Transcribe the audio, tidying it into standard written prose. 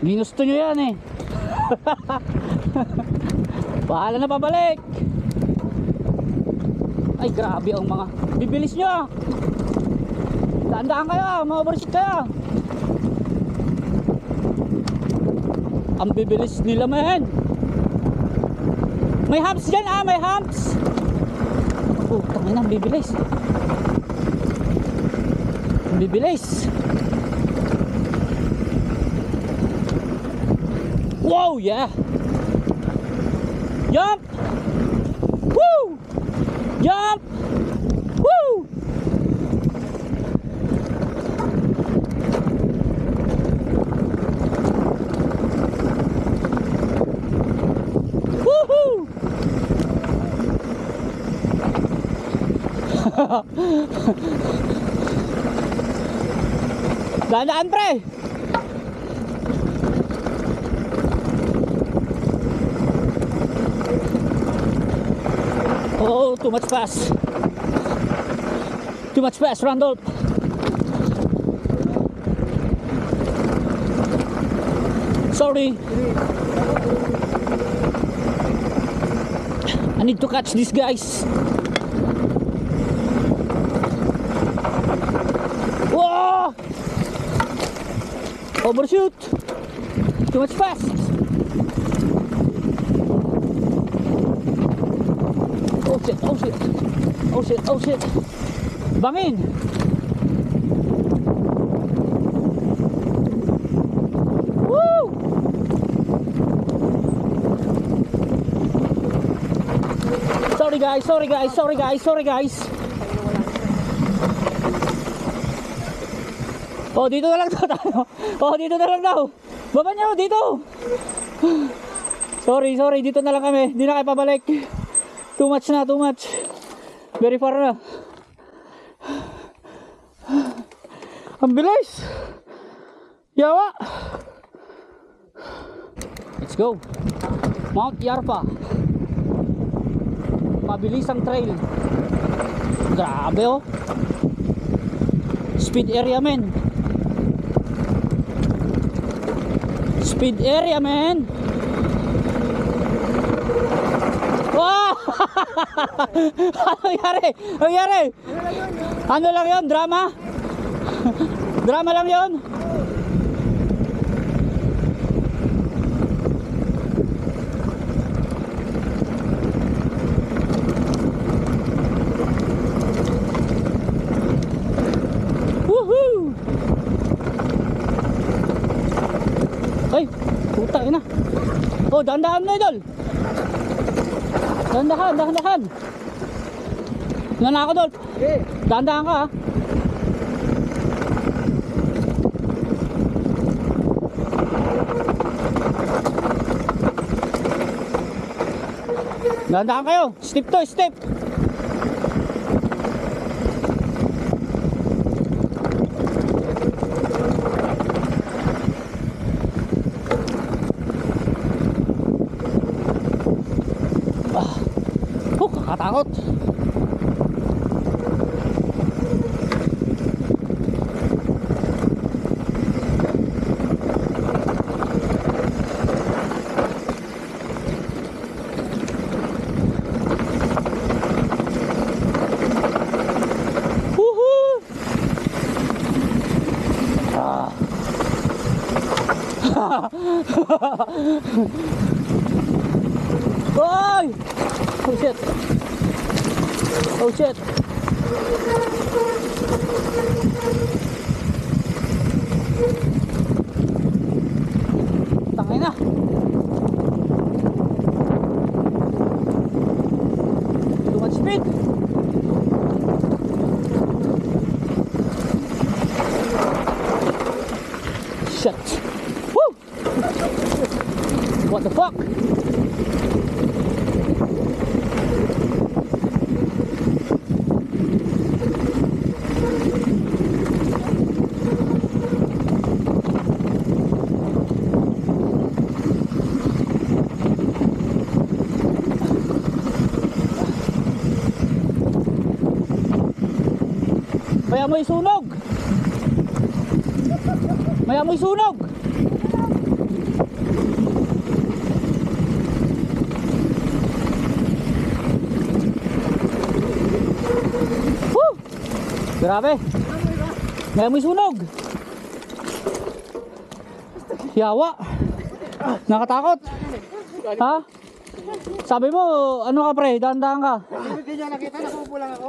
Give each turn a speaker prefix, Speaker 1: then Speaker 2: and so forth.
Speaker 1: Ginusto nyo yan eh. Bahala na pabalik. Ay grabe ang mga bibilis nyo ah. Daan-daan kayo, ma-overshoot kayo. Ang bibilis nila man. May humps dyan ah, may humps. Oh, tangin na, ang bibilis. Ang bibilis. Wow, yeah. Jump. Woo. Jump. Woo. Woohoo. Daan-daan pre. Oh, too much fast. Too much fast, Randolph. Sorry. I need to catch these guys. Whoa! Overshoot. Too much fast. Oh shit, oh shit. Oh shit, oh shit. Bangin. Woo! Sorry guys, sorry guys, sorry guys, sorry guys. Oh, dito na lang daw tayo. Oh, dito na lang daw. Baba niyo, dito. Sorry, sorry, dito na lang kami. Hindi na kayo pabalik. Too much na, too much. Very far na. Ang bilis. Yawa. Let's go. Mount Yarpa. Mabilis ang trail. Grabe oh. Speed area men. Speed area men. Wow! Ano nangyari? Ano nangyari? Ano lang yun? Drama? Drama lang yun? Woohoo! Ay, puta ina. Oh, dahan-dahan na idol. Dahan-dahan, dahan-dahan. Nga na ako, Dolph. Okay. Dahan-dahan ka, ha. Dahan-dahan kayo. Step to, step. Kakatakot. Oy! Oh shit. Oh shit. Tangay na. Too much speed. Shit. Woo! What the fuck? May amoy sunog. May amoy sunog. Grabe. Ngayon mo'y sunog. Yawa. Nakatakot. Ha? Sabi mo, ano ka pre, dahan-dahan ka.
Speaker 2: Hindi niya nakita, nakupo lang ako.